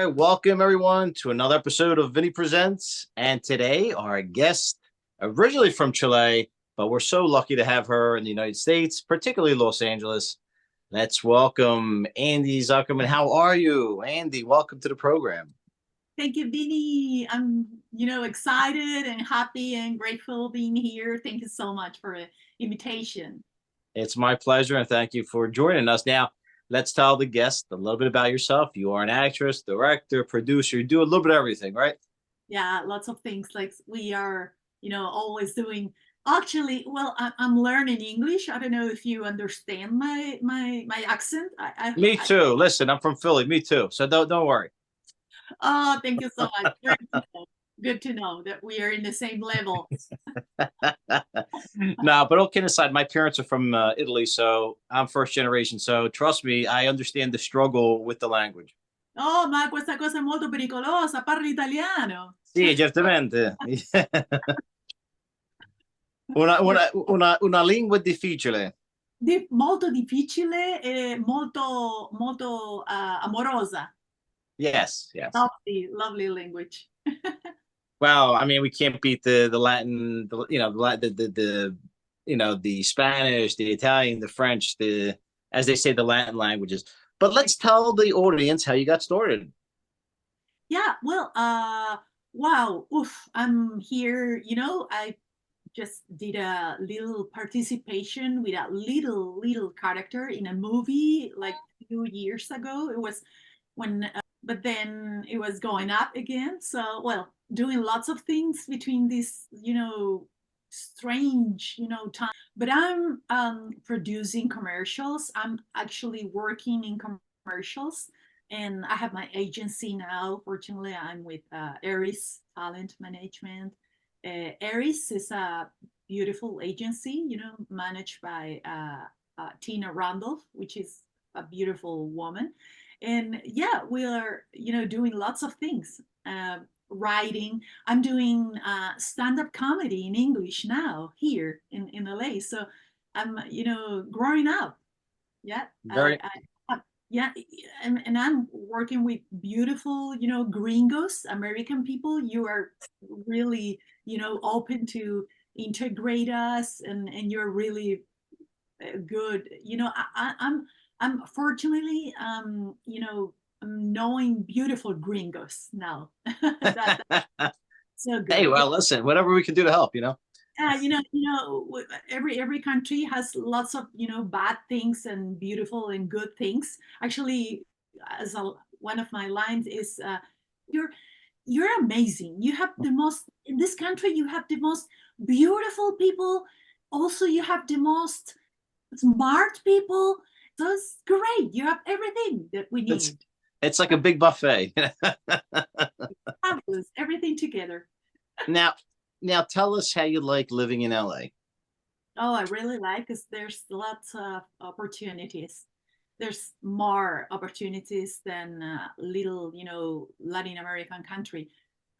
right, welcome everyone to another episode of Vinny Presents. And today, our guest, originally from Chile, but we're so lucky to have her in the United States, particularly Los Angeles. Let's welcome Andy Zuckermann. How are you, Andy? Welcome to the program. Thank you, Vinny. I'm, excited and happy and grateful being here. Thank you so much for the invitation. It's my pleasure, and thank you for joining us. Now, let's tell the guest a little bit about yourself. You are an actress, director, producer. You do a little bit of everything, right? Yeah, lots of things like we are, always doing. Actually, well, I'm learning English. I don't know if you understand my accent. Me too. Listen, I'm from Philly. Me too. So don't worry. Oh, thank you so much. Good to know. Good to know that we are in the same level. No, but all kidding aside, my parents are from Italy, so I'm first generation. So trust me, I understand the struggle with the language. Oh, ma questa cosa è molto pericolosa. Parli italiano. Sì, certamente. Una lingua difficile. Molto difficile e molto, molto amorosa. Yes, yes. Lovely, lovely language. Well, I mean, we can't beat the Latin, the Spanish, the Italian, the French, the as they say, the Latin languages. But let's tell the audience how you got started. Yeah, well, wow, oof, I'm here. I just did a little participation with a little character in a movie like 2 years ago. It was when, but then it was going up again. So, well, doing lots of things between this, strange, time. But I'm producing commercials. I'm actually working in commercials, and I have my agency now. Fortunately, I'm with Aries Talent Management. Aries is a beautiful agency, managed by Tina Randolph, which is a beautiful woman. And yeah, we are, doing lots of things. Writing. I'm doing stand-up comedy in English now here in LA. So I'm, growing up. Yeah, Very yeah, and I'm working with beautiful, gringos, American people. You are really, open to integrate us, and you're really good. I'm fortunately, I'm knowing beautiful gringos now. That's so Hey, good. well, listen, whatever we can do to help. Yeah, every country has lots of bad things and beautiful and good things. Actually, one of my lines is, "You're you're amazing. You have the most in this country. You have the most beautiful people. Also, you have the most smart people. So it's great. You have everything that we It's need. it's like a big buffet. Fabulous, everything together." Now, now tell us how you like living in LA. Oh, I really like because there's lots of opportunities. There's more opportunities than little, Latin American country.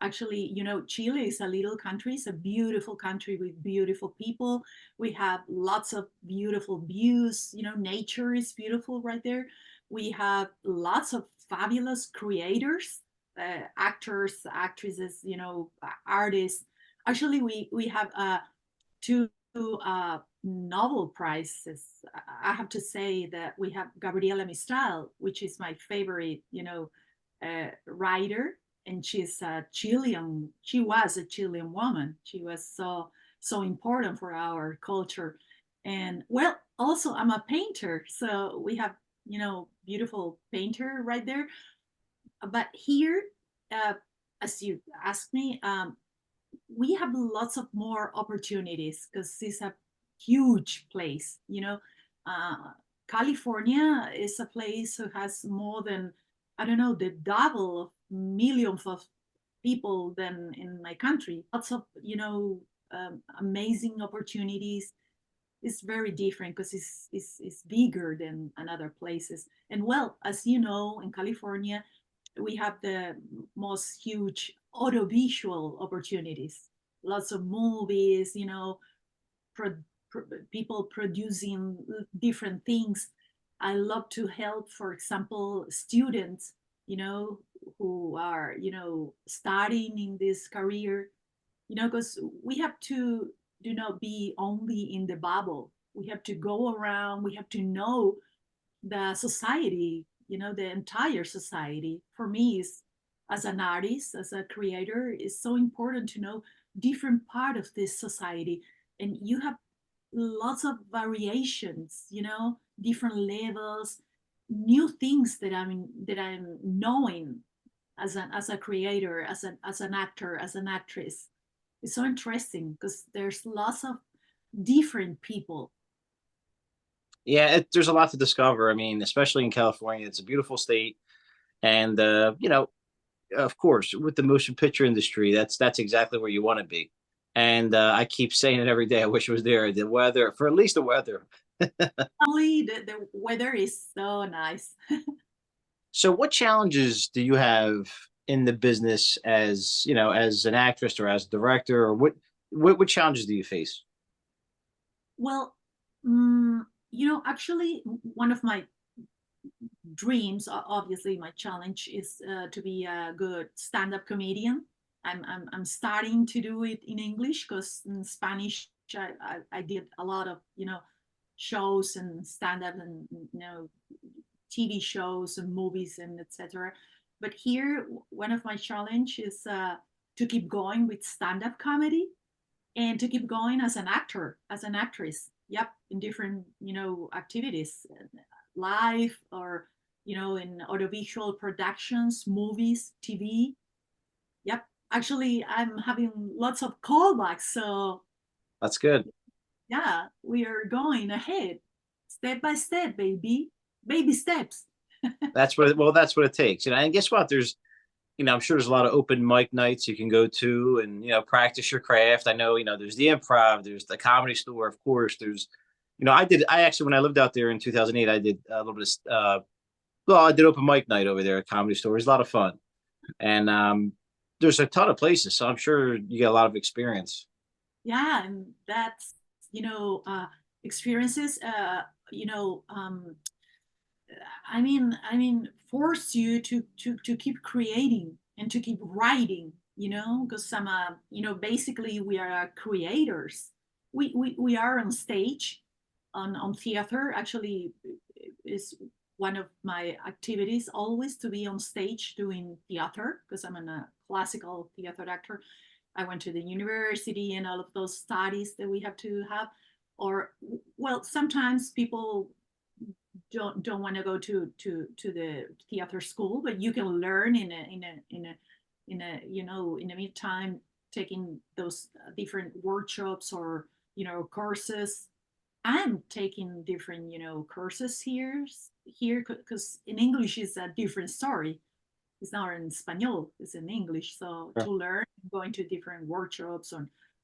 Actually, Chile is a little country. It's a beautiful country with beautiful people. We have lots of beautiful views. Nature is beautiful right there. We have lots of fabulous creators, actors, actresses, artists. Actually, we have two Nobel prizes. I have to say that we have Gabriela Mistral, which is my favorite, writer, and she's a Chilean. She was a Chilean woman. She was so important for our culture. And well, also I'm a painter, so we have beautiful painter right there. But here, uh, as you asked me, we have lots of more opportunities because it's a huge place. California is a place who has more than, I don't know, the double of millions of people than in my country. Lots of amazing opportunities. It's very different because it's bigger than another places. And well, as you know, in California, we have the most huge audiovisual opportunities. Lots of movies, pro- people producing different things. I love to help, for example, students, who are, starting in this career, because we have to do not be only in the bubble. We have to go around, we have to know the society, the entire society. For me, is as an artist, as a creator, is so important to know different part of this society. And you have lots of variations, different levels, new things that I'm knowing as a creator, as an actor, as an actress. It's so interesting because there's lots of different people. Yeah, there's a lot to discover. I mean, especially in California, it's a beautiful state, and of course, with the motion picture industry, that's exactly where you want to be. And I keep saying it every day. I wish it was there. The weather, for at least the weather. Only the weather is so nice. So, what challenges do you have in the business as as an actress or as a director, or what challenges do you face? Well, actually, one of my dreams, obviously, my challenge is to be a good stand-up comedian. I'm starting to do it in English because in Spanish I did a lot of shows and stand-up and TV shows and movies and etc. But here, one of my challenge is to keep going with stand-up comedy and to keep going as an actor, as an actress. Yep, in different activities, live or in audiovisual productions, movies, TV. Yep. Actually, I'm having lots of callbacks, so That's good. yeah, we are going ahead, step by step, baby steps. That's what it takes. And guess what? There's I'm sure there's a lot of open mic nights you can go to and practice your craft. I know there's the improv, there's the comedy store, of course. There's I actually when I lived out there in 2008, I did a little bit of well, I did open mic night over there at comedy store. It was a lot of fun, and there's a ton of places, so I'm sure you get a lot of experience. Yeah, and that's experiences. Force you to keep creating and to keep writing. Because basically we are creators. We are on stage, on theater. Actually, is one of my activities always to be on stage doing theater because I'm a classical theater actor. I went to the university and all of those studies that we have to have. Or well, sometimes people don't want to go to the theater school, but you can learn in the meantime taking those different workshops or courses. I'm taking different courses here because in English is a different story. It's not in Spanish, it's in English. So to learn, going to different workshops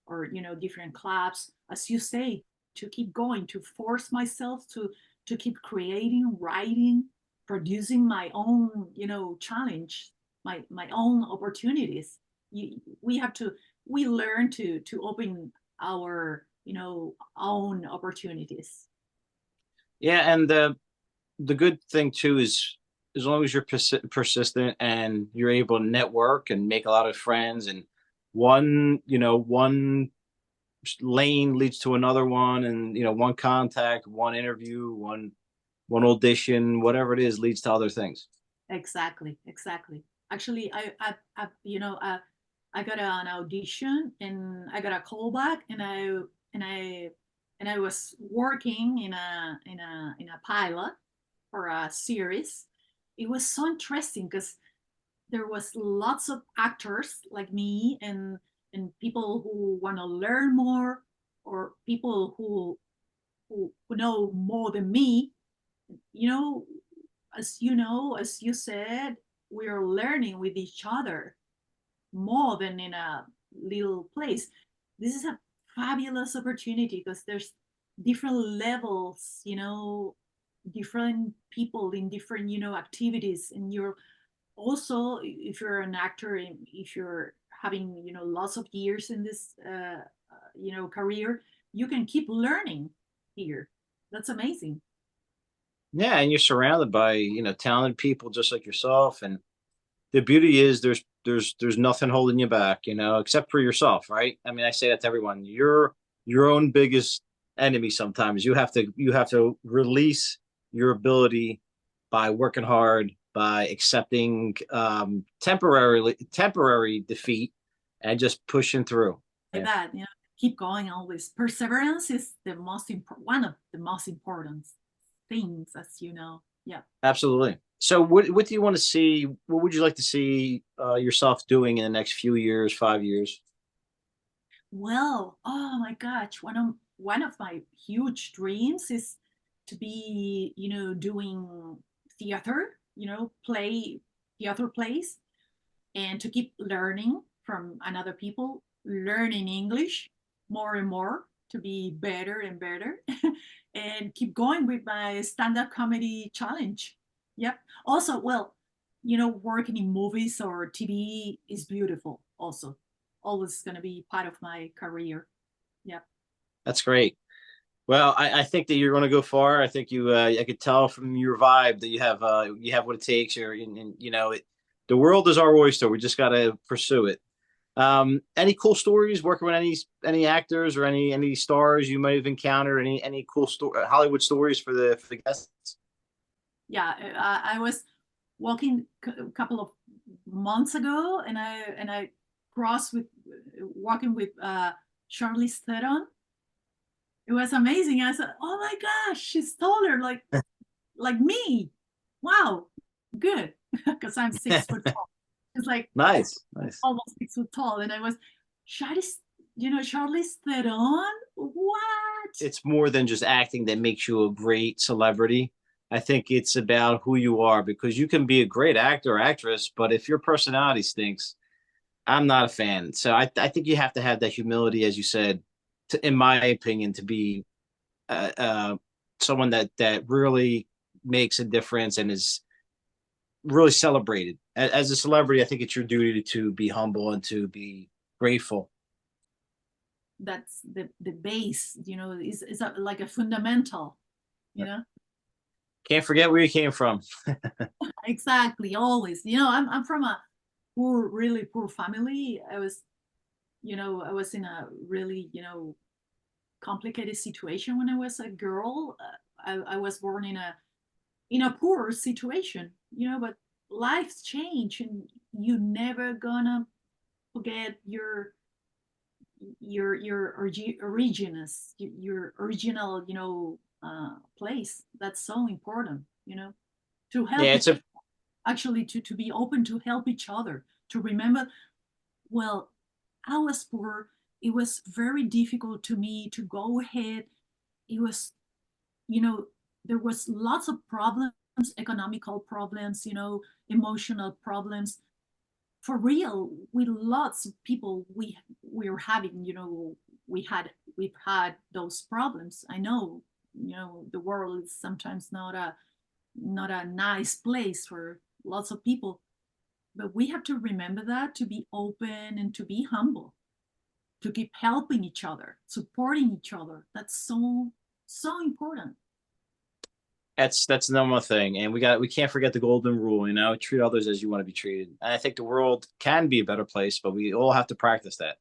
or different clubs, as you say, to keep going, to force myself to keep creating, writing, producing my own, challenge, my own opportunities. We learn to open our, own opportunities. Yeah, and the good thing too is as long as you're persistent and you're able to network and make a lot of friends, and one lane leads to another one, and one contact, one interview, one audition, whatever it is, leads to other things. Exactly, exactly. Actually, I got an audition and I got a call back, and I and I was working in a pilot for a series. It was so interesting because there was lots of actors like me and people who want to learn more or people who know more than me. You know, as you said, we are learning with each other more than in a little place. This is a fabulous opportunity because there's different levels, different people in different, activities. And you're also, if you're an actor, and if you're having, lots of years in this, career, you can keep learning here. That's amazing. Yeah, and you're surrounded by talented people just like yourself, and the beauty is there's nothing holding you back, except for yourself, right? I mean, I say that to everyone. You're your own biggest enemy sometimes. You have to release your ability by working hard, by accepting temporary defeat and just pushing through. Like Yeah, that, keep going always. Perseverance is one of the most important things, as you know. Yeah. absolutely. So what do you want to see? What would you like to see yourself doing in the next few years, 5 years? Well, oh my gosh, one of my huge dreams is to be, doing theater, play theater plays, and to keep learning from another people, learning English more and more to be better and better, and keep going with my stand-up comedy challenge. Yep. Also, well, working in movies or TV is beautiful. Also, always going to be part of my career. Yep. That's great. Well, I think that you're going to go far. I think I could tell from your vibe that you have what it takes. And the world is our oyster. We just got to pursue it. Any cool stories working with any actors or any stars you might have encountered? Any cool Hollywood stories for the guests? Yeah, I was walking a couple of months ago, and I crossed with walking with Charlize Theron. It was amazing. I said, "Oh my gosh, she's taller, like me! Wow, good." Because I'm 6 foot tall. It's like Nice, nice. almost 6 foot tall, and I was Charlize, Charlize Theron. What? It's more than just acting that makes you a great celebrity. I think it's about who you are because you can be a great actor or actress, but if your personality stinks, I'm not a fan. So I think you have to have that humility, as you said, in my opinion, to be uh, uh, someone that really makes a difference and is really celebrated. As a celebrity, I think it's your duty to be humble and to be grateful. That's the base. Is like a fundamental. You know. Can't forget where you came from. Exactly, always. I'm from a poor, really poor family. I was in a really, complicated situation when I was a girl. I was born in a poor situation, but life's change, and you never gonna forget your originals, your original, place. That's so important, to Yeah, help it's each, a actually, to be open to help each other, to remember, well, I was poor. It was very difficult to me to go ahead. It was, you know, there was lots of problems, economical problems, emotional problems. For real, with lots of people we were having, we've had those problems. I know, the world is sometimes not a nice place for lots of people, but we have to remember that, to be open and to be humble, to keep helping each other, supporting each other. That's so, so important. that's the number one thing, and we can't forget the golden rule. Treat others as you want to be treated. And I think the world can be a better place, but we all have to practice that.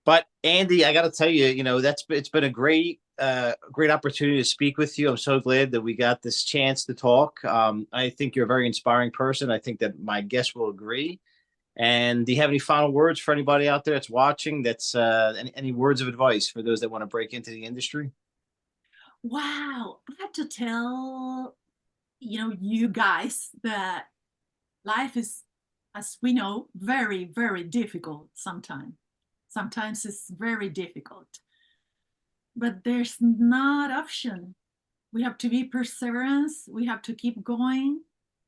But Andy, I got to tell you, it's been a great opportunity to speak with you. I'm so glad that we got this chance to talk. I think you're a very inspiring person. I think that my guests will agree. And do you have any final words for anybody out there that's watching? That's any words of advice for those that want to break into the industry? Wow. I have to tell, you guys that life is, as we know, very, very difficult sometimes. Sometimes it's very difficult, but there's not option. We have to be perseverance. We have to keep going,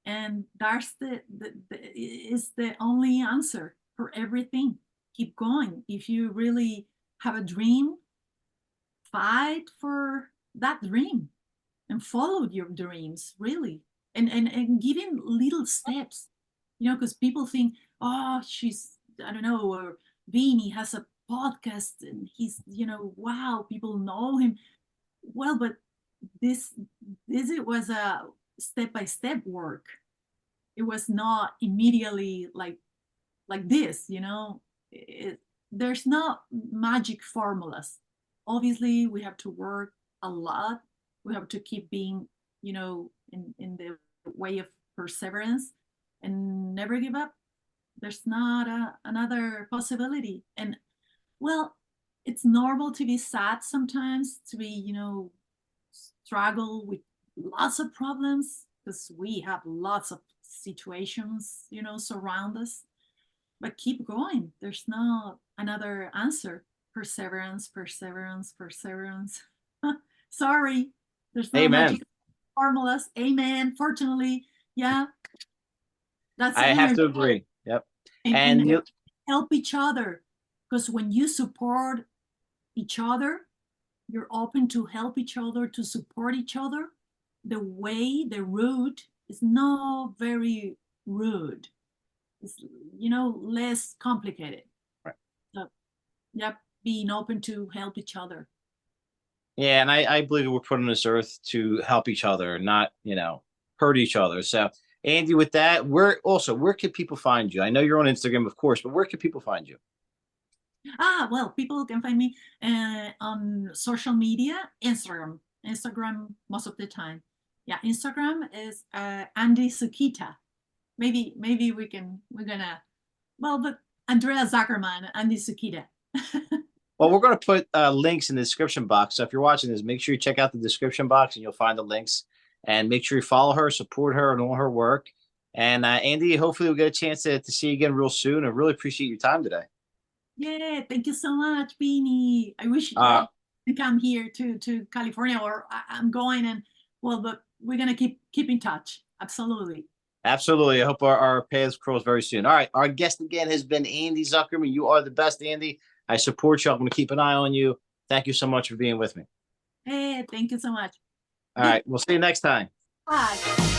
and that's is the only answer for everything. Keep going. If you really have a dream, fight for that dream and follow your dreams, really, and giving little steps, because people think, oh, she's, I don't know, or Vinny has a podcast and he's, wow, people know him. Well, but this this it was a step by step work. it was not immediately like this, there's not magic formulas. Obviously, we have to work a lot. We have to keep being, in the way of perseverance and never give up. There's not another possibility. And well, it's normal to be sad sometimes, to be, struggle with lots of problems because we have lots of situations, surround us. But keep going. There's no another answer. Perseverance, perseverance, perseverance. Sorry, there's no Amen. magic formulas. Amen. Fortunately, yeah, that's I have energy. to agree. Yep. And And you, help each other, because when you support each other, you're open to help each other, to support each other. The route is not very rude. It's, less complicated. right. So, yep, being open to help each other. Yeah, and I believe we're put on this earth to help each other, not, hurt each other. So, Andy, with that, where can people find you? I know you're on Instagram, of course, but where can people find you? Well, people can find me on social media, Instagram most of the time. Yeah, Instagram is Andy Sukita. Maybe we're gonna, well, but Andrea Zuckermann, Andy Sukita. Well, we're going to put links in the description box. So if you're watching this, make sure you check out the description box and you'll find the links. And make sure you follow her, support her, and all her work. And Andy, hopefully we'll get a chance to see you again real soon. I really appreciate your time today. Yeah, thank you so much, Vinny. I wish Uh, to come here to California, or I'm going, and well, but we're gonna keep in touch. Absolutely. Absolutely. I hope our paths cross very soon. All right. Our guest again has been Andy Zuckerman. You are the best, Andy. I support you. I'm going to keep an eye on you. Thank you so much for being with me. Hey, thank you so much. All right. We'll see you next time. Bye.